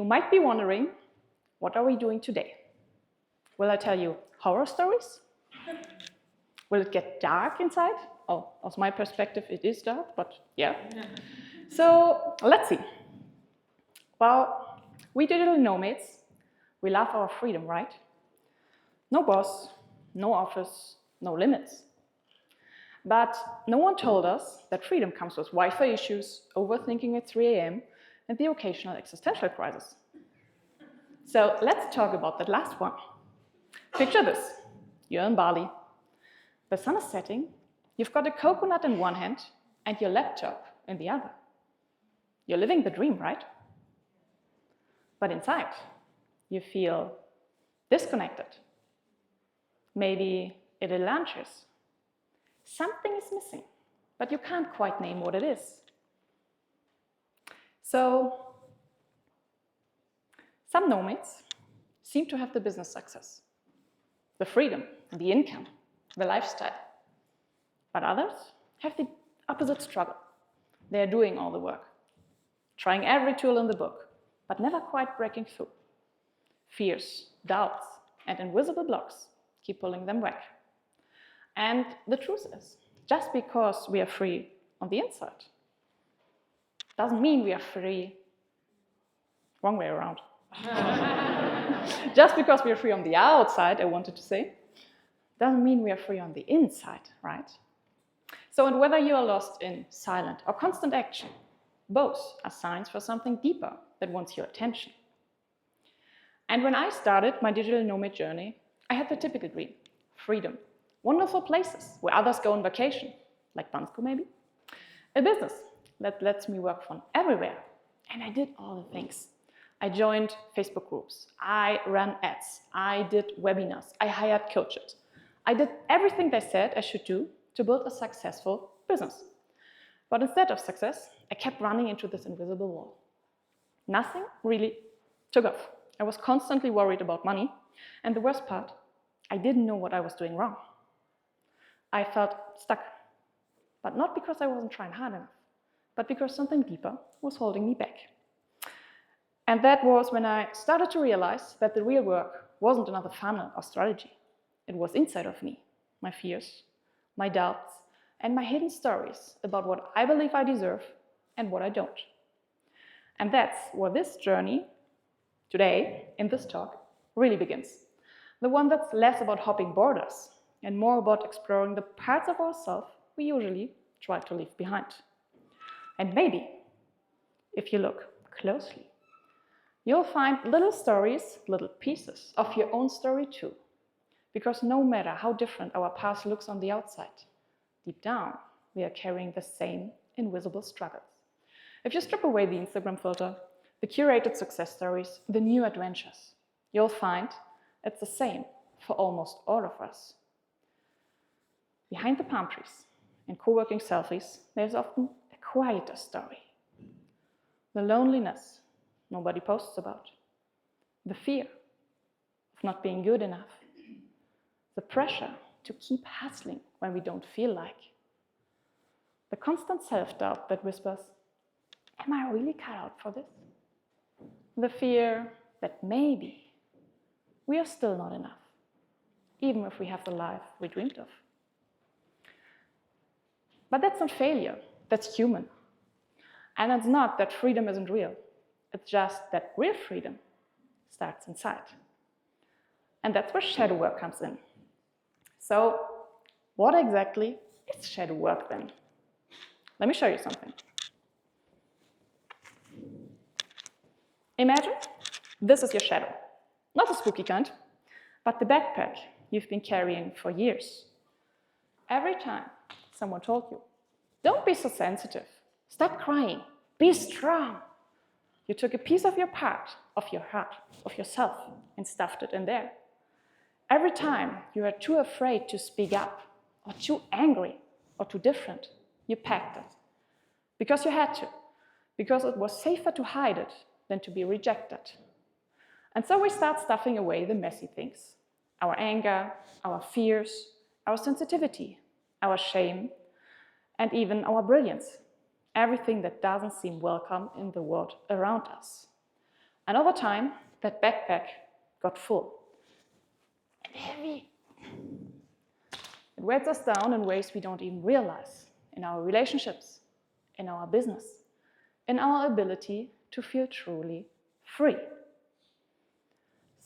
might be wondering, what are we doing today? Will I tell you horror stories? Will it get dark inside? Oh, aus my perspective, it is dark, but yeah. So let's see. Well, we digital nomads, we love our freedom, right? No boss, no office, no limits. But no one told us that freedom comes with Wi-Fi issues, overthinking at 3 a.m., and the occasional existential crisis. So let's talk about that last one. Picture this. You're in Bali. The sun is setting. You've got a coconut in one hand and your laptop in the other. You're living the dream, right? But inside, you feel disconnected. Maybe it lunches. Something is missing, but you can't quite name what it is. So, some nomads seem to have the business success, the freedom, the income, the lifestyle. But others have the opposite struggle. They are doing all the work, trying every tool in the book, but never quite breaking through. Fears, doubts, and invisible blocks keep pulling them back. And the truth is, just because we are free on the inside, doesn't mean we are free, wrong way around. Just because we are free on the outside, I wanted to say, doesn't mean we are free on the inside, right? So, and whether you are lost in silent or constant action, both are signs for something deeper that wants your attention. And when I started my digital nomad journey, I had the typical dream, freedom, wonderful places where others go on vacation, like Bansko maybe, a business that lets me work from everywhere. And I did all the things. I joined Facebook groups, I ran ads, I did webinars, I hired coaches. I did everything they said I should do to build a successful business. But instead of success, I kept running into this invisible wall. Nothing really took off. I was constantly worried about money, and the worst part, I didn't know what I was doing wrong. I felt stuck, but not because I wasn't trying hard enough, but because something deeper was holding me back. And that was when I started to realize that the real work wasn't another funnel or strategy. It was inside of me, my fears, my doubts, and my hidden stories about what I believe I deserve and what I don't. And that's where this journey, today, in this talk, really begins. The one that's less about hopping borders and more about exploring the parts of ourselves we usually try to leave behind. And maybe, if you look closely, you'll find little stories, little pieces of your own story too. Because no matter how different our past looks on the outside, deep down, we are carrying the same invisible struggles. If you strip away the Instagram filter, the curated success stories, the new adventures, you'll find it's the same for almost all of us. Behind the palm trees and co-working selfies, there's often a quieter story. The loneliness nobody posts about, the fear of not being good enough, the pressure to keep hustling when we don't feel like, the constant self-doubt that whispers, am I really cut out for this? The fear that maybe we are still not enough, even if we have the life we dreamed of. But that's not failure, that's human. And it's not that freedom isn't real. It's just that real freedom starts inside. And that's where shadow work comes in. So, what exactly is shadow work then? Let me show you something. Imagine this is your shadow. Not the spooky kind, but the backpack you've been carrying for years. Every time someone told you, don't be so sensitive, stop crying, be strong, you took a piece of your part, of your heart, of yourself, and stuffed it in there. Every time you were too afraid to speak up, or too angry, or too different, you packed it. Because you had to. Because it was safer to hide it than to be rejected. And so we start stuffing away the messy things. Our anger, our fears, our sensitivity, our shame, and even our brilliance. Everything that doesn't seem welcome in the world around us. And over time, that backpack got full and heavy. It weighs us down in ways we don't even realize, in our relationships, in our business, in our ability to feel truly free.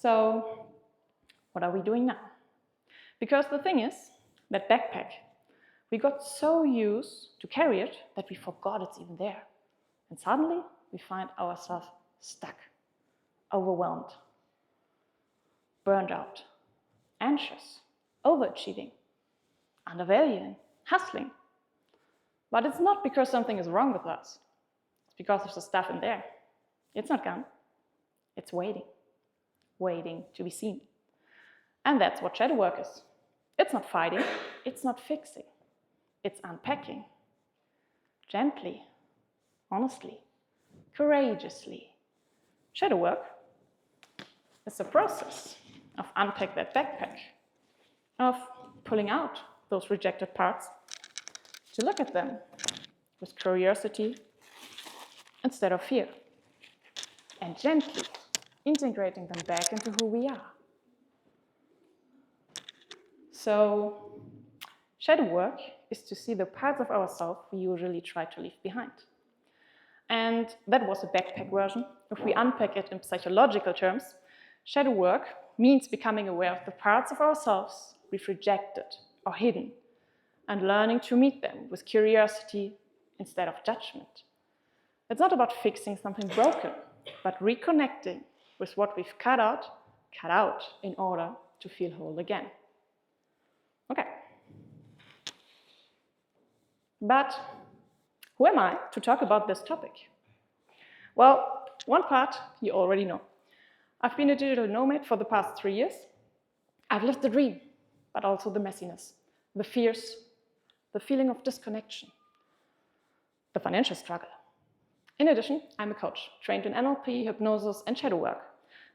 So, what are we doing now? Because the thing is, that backpack, we got so used to carry it that we forgot it's even there. And suddenly, we find ourselves stuck, overwhelmed, burned out, anxious, overachieving, undervaluing, hustling. But it's not because something is wrong with us. It's because of the stuff in there. It's not gone. It's waiting, waiting to be seen. And that's what shadow work is. It's not fighting, it's not fixing. It's unpacking. Gently, honestly, courageously. Shadow work is a process of unpack that backpack, of pulling out those rejected parts, to look at them with curiosity instead of fear, and gently integrating them back into who we are. So, shadow work is to see the parts of ourselves we usually try to leave behind. And that was a backpack version. If we unpack it in psychological terms, shadow work means becoming aware of the parts of ourselves we've rejected or hidden, and learning to meet them with curiosity instead of judgment. It's not about fixing something broken, but reconnecting with what we've cut out in order to feel whole again. Okay. But who am I to talk about this topic? Well, one part you already know. I've been a digital nomad for the past 3 years. I've lived the dream, but also the messiness, the fears, the feeling of disconnection, the financial struggle. In addition, I'm a coach, trained in NLP, hypnosis, and shadow work.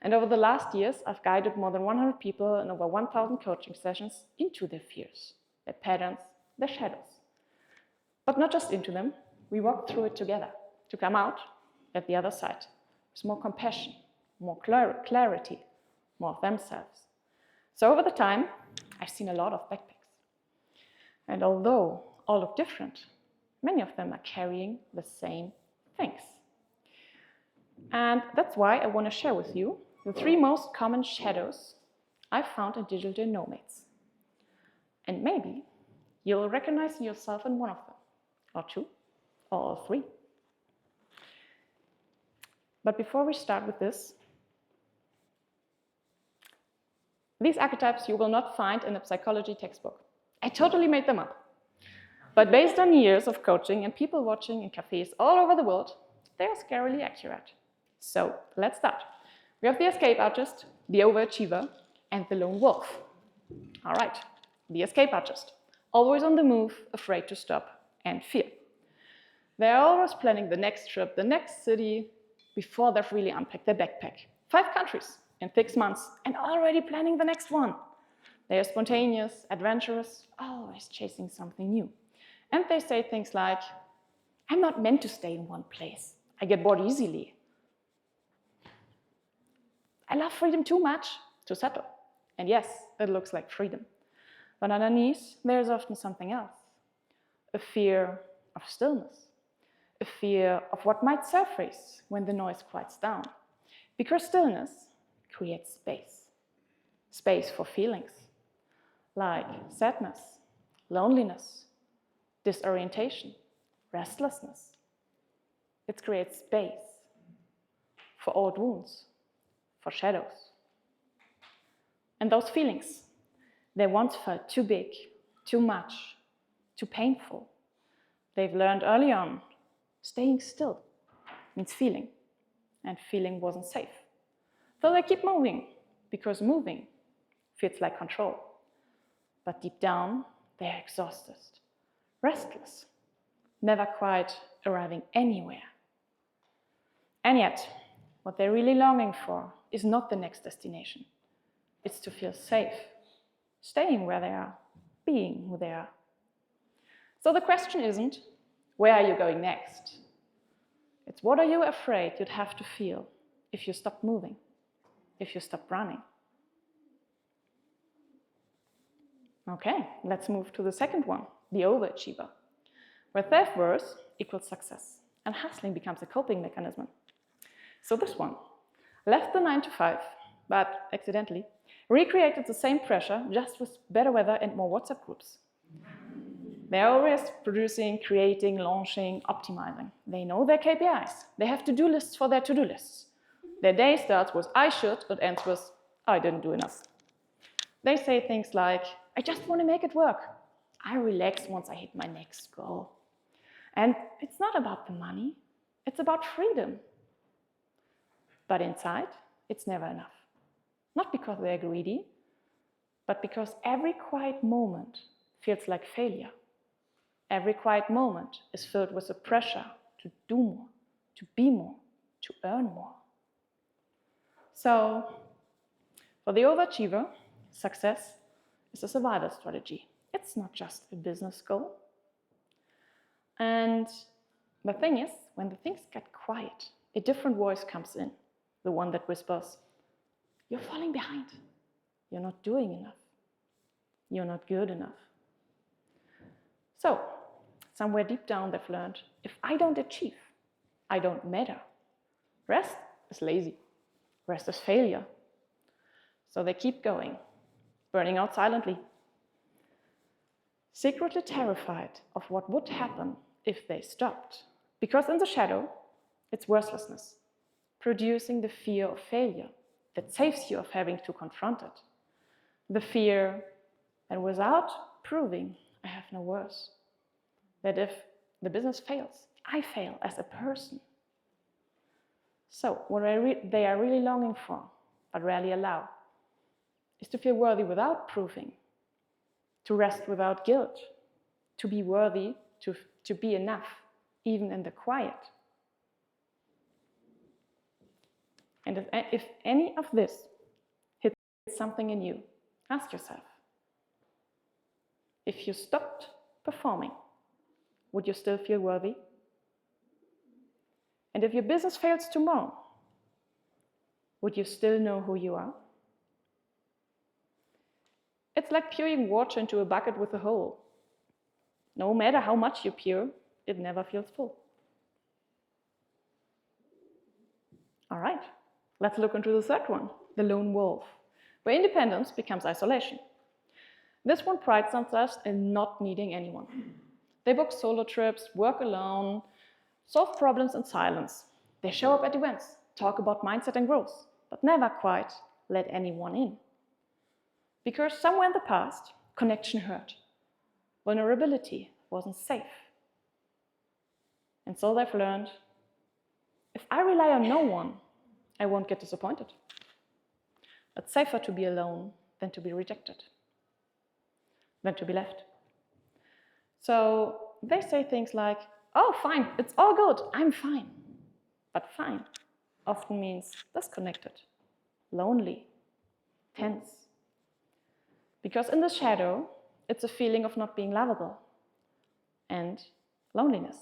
And over the last years, I've guided more than 100 people in over 1,000 coaching sessions into their fears, their patterns, their shadows. But not just into them, we walk through it together to come out at the other side with more compassion, more clarity, more of themselves. So over the time, I've seen a lot of backpacks. And although all look different, many of them are carrying the same things. And that's why I want to share with you the 3 most common shadows I've found in digital nomads. And maybe you'll recognize yourself in one of them, or 2, or all 3. But before we start with this, these archetypes you will not find in a psychology textbook. I totally made them up. But based on years of coaching and people watching in cafes all over the world, they are scarily accurate. So let's start. We have the escape artist, the overachiever, and the lone wolf. All right, the escape artist, always on the move, afraid to stop and fear. They're always planning the next trip, the next city, before they've really unpacked their backpack. 5 countries in 6 months, and already planning the next one. They are spontaneous, adventurous, always chasing something new. And they say things like, I'm not meant to stay in one place. I get bored easily. I love freedom too much to settle. And yes, it looks like freedom. But underneath, there's often something else. A fear of stillness. A fear of what might surface when the noise quiets down. Because stillness creates space. Space for feelings like sadness, loneliness, disorientation, restlessness. It creates space for old wounds, for shadows. And those feelings, they once felt too big, too much, too painful. They've learned early on, staying still means feeling, and feeling wasn't safe. So they keep moving, because moving feels like control. But deep down, they're exhausted, restless, never quite arriving anywhere. And yet, what they're really longing for is not the next destination. It's to feel safe, staying where they are, being who they are. So the question isn't, where are you going next? It's what are you afraid you'd have to feel if you stop moving, if you stop running. Okay, let's move to the second one, the overachiever, where self-worth equals success and hustling becomes a coping mechanism. So this one left the 9 to 5, but accidentally recreated the same pressure, just with better weather and more WhatsApp groups. They're always producing, creating, launching, optimizing. They know their KPIs. They have to-do lists for their to-do lists. Their day starts with I should, but ends with I didn't do enough. They say things like, I just want to make it work. I relax once I hit my next goal. And it's not about the money, it's about freedom. But inside, it's never enough. Not because they're greedy, but because every quiet moment feels like failure. Every quiet moment is filled with the pressure to do more, to be more, to earn more. So, for the overachiever, success is a survival strategy. It's not just a business goal. And the thing is, when the things get quiet, a different voice comes in, the one that whispers, you're falling behind. You're not doing enough. You're not good enough. So, somewhere deep down they've learned, if I don't achieve, I don't matter. Rest is lazy. Rest is failure. So they keep going, burning out silently, secretly terrified of what would happen if they stopped. Because in the shadow, it's worthlessness, producing the fear of failure that saves you of having to confront it. The fear, and without proving I have no worth, that if the business fails, I fail as a person. So what they are really longing for, but rarely allow, is to feel worthy without proving, to rest without guilt, to be worthy, to be enough, even in the quiet. And if any of this hits something in you, ask yourself, if you stopped performing, would you still feel worthy? And if your business fails tomorrow, would you still know who you are? It's like pouring water into a bucket with a hole. No matter how much you pour, it never feels full. All right, let's look into the third one, the lone wolf, where independence becomes isolation. This one prides themselves in not needing anyone. They book solo trips, work alone, solve problems in silence. They show up at events, talk about mindset and growth, but never quite let anyone in. Because somewhere in the past, connection hurt. Vulnerability wasn't safe. And so they've learned, if I rely on no one, I won't get disappointed. It's safer to be alone than to be rejected, than to be left. So they say things like, oh, fine, it's all good, I'm fine. But fine often means disconnected, lonely, tense. Because in the shadow, it's a feeling of not being lovable and loneliness.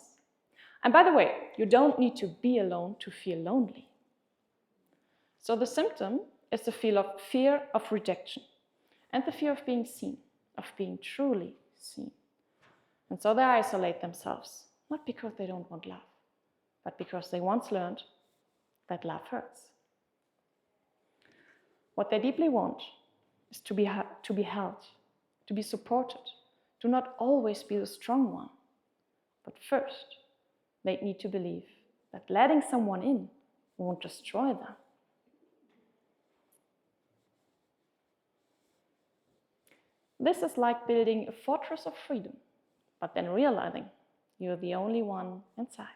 And by the way, you don't need to be alone to feel lonely. So the symptom is the fear of rejection and the fear of being seen, of being truly seen. And so they isolate themselves, not because they don't want love, but because they once learned that love hurts. What they deeply want is to be held, to be supported, to not always be the strong one. But first, they need to believe that letting someone in won't destroy them. This is like building a fortress of freedom, but then realizing you're the only one inside.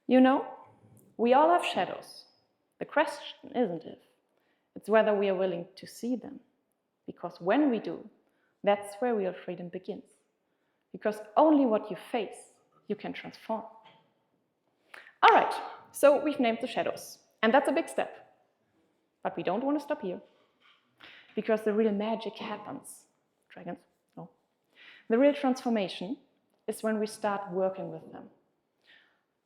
You know, we all have shadows. The question isn't if, it's whether we are willing to see them. Because when we do, that's where real freedom begins. Because only what you face, you can transform. All right, so we've named the shadows, and that's a big step. But we don't want to stop here. Because the real magic happens. Dragons? No. The real transformation is when we start working with them.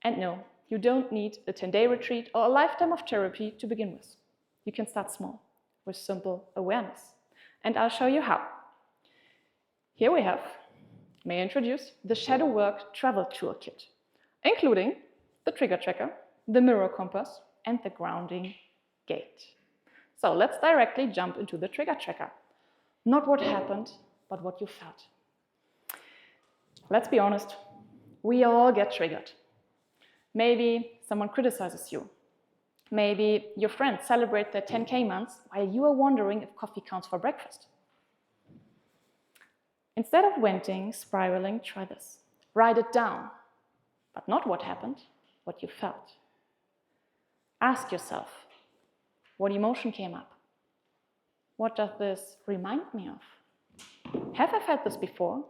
And no, You don't need a 10-day retreat or a lifetime of therapy to begin with. You can start small, with simple awareness. And I'll show you how. Here we have, may I introduce, the Shadow Work Travel Toolkit, including the trigger tracker, the mirror compass, and the grounding gate. So let's directly jump into the trigger tracker. Not what happened, but what you felt. Let's be honest, we all get triggered. Maybe someone criticizes you. Maybe your friends celebrate their 10K months while you are wondering if coffee counts for breakfast. Instead of venting, spiraling, try this. Write it down, but not what happened, what you felt. Ask yourself, what emotion came up? What does this remind me of? Have I felt this before?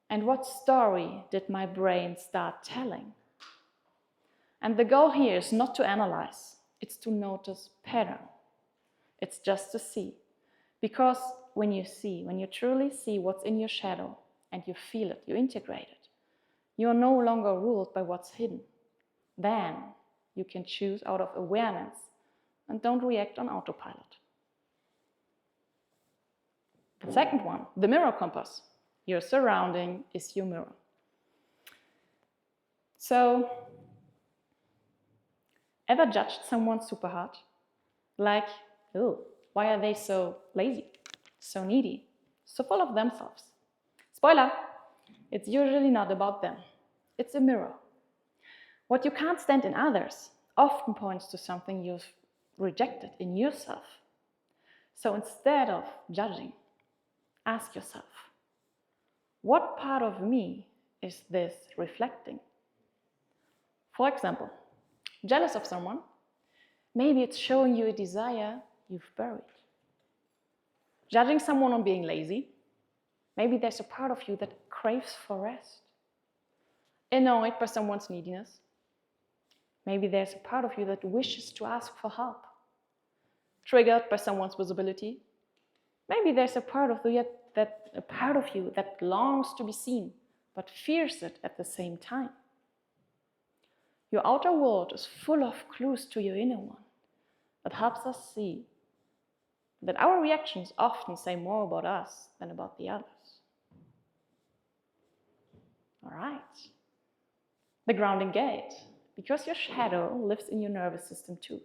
And what story did my brain start telling? And the goal here is not to analyze, it's to notice pattern. It's just to see. Because when you truly see what's in your shadow and you feel it, you integrate it, you are no longer ruled by what's hidden. Then you can choose out of awareness and don't react on autopilot. The second one, the mirror compass. Your surrounding is your mirror. So, ever judged someone super hard? Like, oh, why are they so lazy, so needy, so full of themselves? Spoiler, it's usually not about them. It's a mirror. What you can't stand in others often points to something you've rejected in yourself. So instead of judging, ask yourself, what part of me is this reflecting? For example, jealous of someone, maybe it's showing you a desire you've buried. Judging someone on being lazy, maybe there's a part of you that craves for rest. Annoyed by someone's neediness, maybe there's a part of you that wishes to ask for help. Triggered by someone's visibility, maybe there's a part of you that longs to be seen, but fears it at the same time. Your outer world is full of clues to your inner one that helps us see that our reactions often say more about us than about the others. All right. The grounding gate, because your shadow lives in your nervous system too.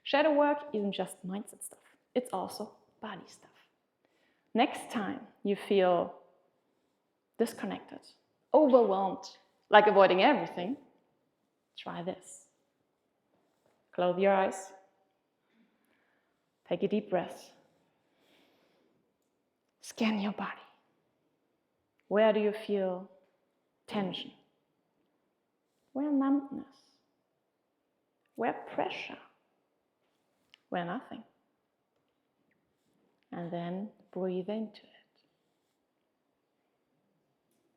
Shadow work isn't just mindset stuff, it's also body stuff. Next time you feel disconnected, overwhelmed, like avoiding everything, try this. Close your eyes. Take a deep breath. Scan your body. Where do you feel tension? Where numbness? Where pressure? Where nothing? And then breathe into it.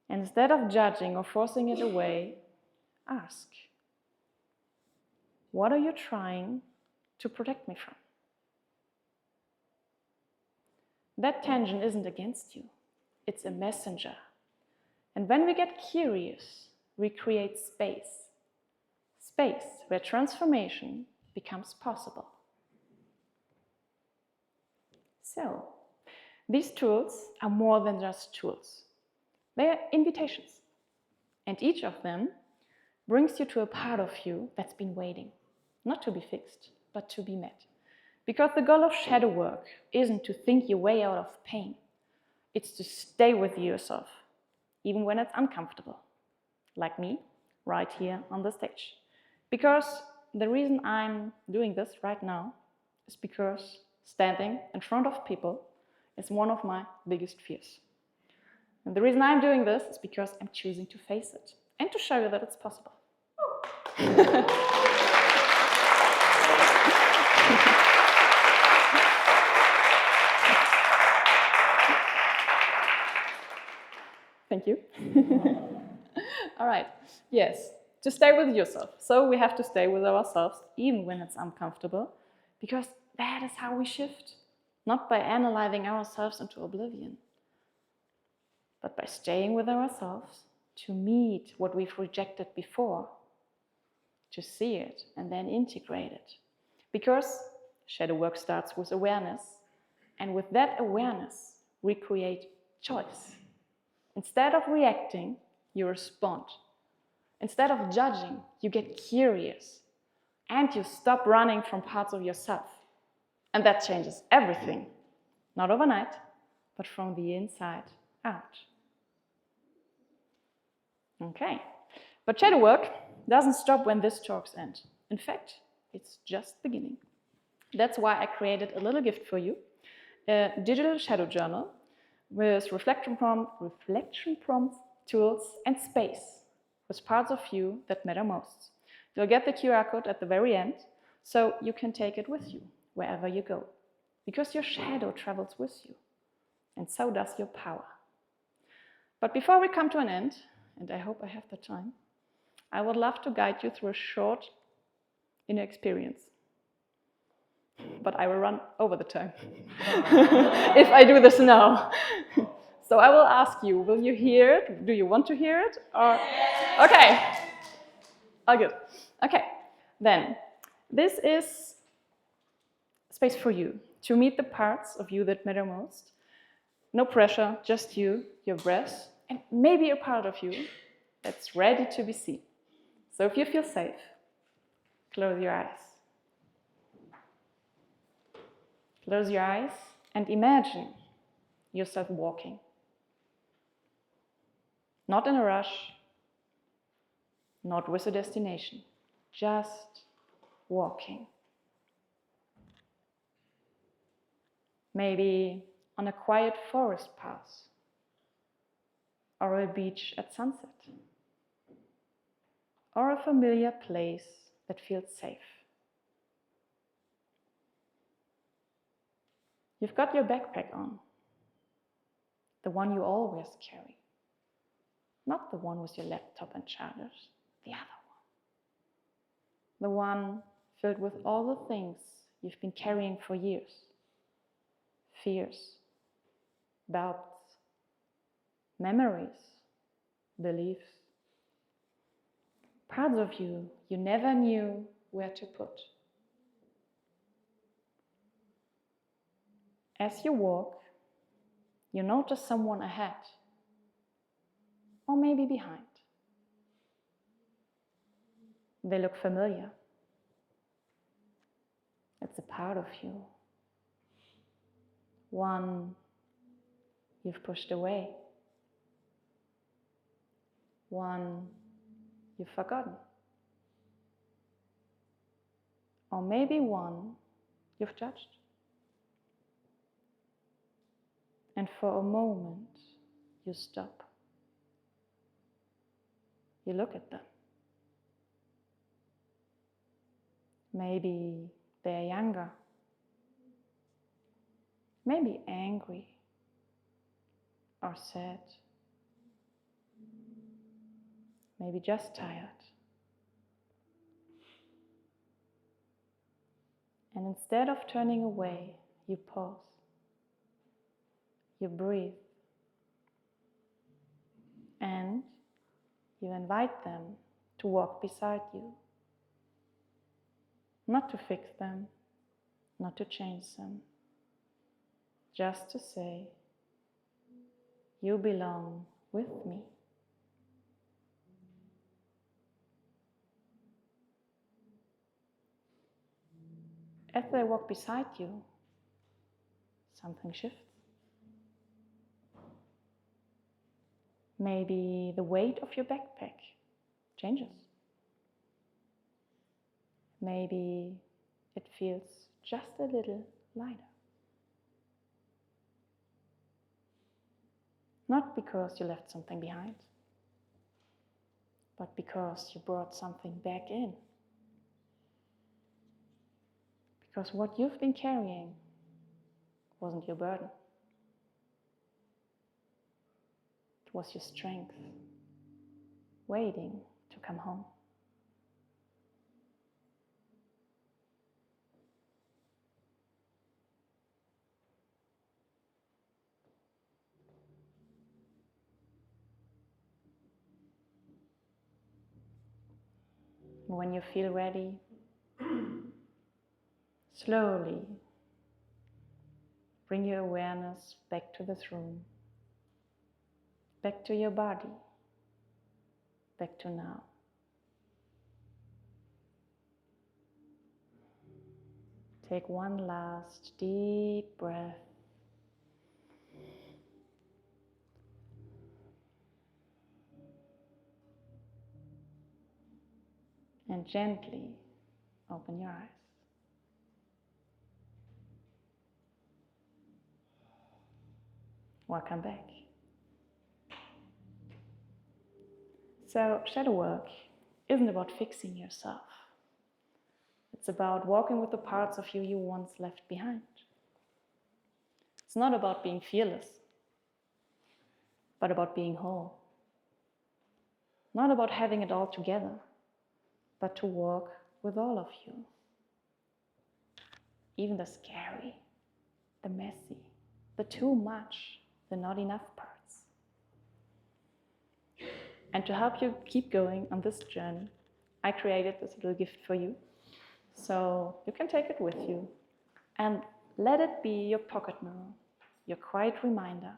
Instead of judging or forcing it away, ask, what are you trying to protect me from? That tension isn't against you, it's a messenger. And when we get curious, we create space. Space where transformation becomes possible. So, these tools are more than just tools. They are invitations. And each of them brings you to a part of you that's been waiting, not to be fixed, but to be met. Because the goal of shadow work isn't to think your way out of pain. It's to stay with yourself, even when it's uncomfortable. Like me, right here on the stage. Because the reason I'm doing this right now is because standing in front of people is one of my biggest fears. And the reason I'm doing this is because I'm choosing to face it and to show you that it's possible. Thank you. All right. Yes, to stay with yourself. So we have to stay with ourselves even when it's uncomfortable, because that is how we shift. Not by analyzing ourselves into oblivion, but by staying with ourselves to meet what we've rejected before to see it and then integrate it. Because shadow work starts with awareness, and with that awareness, we create choice. Instead of reacting, you respond. Instead of judging, you get curious, and you stop running from parts of yourself. And that changes everything. Not overnight, but from the inside out. Okay, but shadow work doesn't stop when this talks end. In fact, it's just beginning. That's why I created a little gift for you, a digital shadow journal with reflection prompts, tools, and space with parts of you that matter most. You'll get the QR code at the very end, so you can take it with you wherever you go, because your shadow travels with you, and so does your power. But before we come to an end, and I hope I have the time, I would love to guide you through a short inner experience. But I will run over the time if I do this now. So I will ask you, will you hear it? Do you want to hear it? Or... Okay. All good. Okay. Then, this is space for you to meet the parts of you that matter most. No pressure, just you, your breath, and maybe a part of you that's ready to be seen. So if you feel safe, close your eyes. Close your eyes and imagine yourself walking. Not in a rush, not with a destination, just walking. Maybe on a quiet forest path or a beach at sunset, or a familiar place that feels safe. You've got your backpack on, the one you always carry, not the one with your laptop and chargers, the other one. The one filled with all the things you've been carrying for years. Fears, doubts, memories, beliefs. Parts of you never knew where to put. As you walk, you notice someone ahead, or maybe behind. They look familiar. It's a part of you. One you've pushed away. One you've forgotten. Or maybe one you've judged. And for a moment, you stop. You look at them. Maybe they're younger. Maybe angry or sad. Maybe just tired. And instead of turning away, you pause. You breathe. And you invite them to walk beside you. Not to fix them, not to change them. Just to say, you belong with me. As they walk beside you, something shifts. Maybe the weight of your backpack changes. Maybe it feels just a little lighter. Not because you left something behind, but because you brought something back in. Because what you've been carrying wasn't your burden. It was your strength, waiting to come home. When you feel ready, slowly bring your awareness back to this room, back to your body, back to now. Take one last deep breath. And gently open your eyes. Welcome back. So, shadow work isn't about fixing yourself. It's about walking with the parts of you you once left behind. It's not about being fearless, but about being whole. Not about having it all together, but to walk with all of you. Even the scary, the messy, the too much, the not enough parts. And to help you keep going on this journey, I created this little gift for you. So you can take it with you and let it be your pocket mirror, your quiet reminder.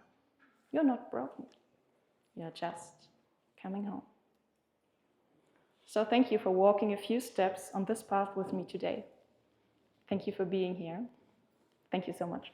You're not broken. You're just coming home. So thank you for walking a few steps on this path with me today. Thank you for being here. Thank you so much.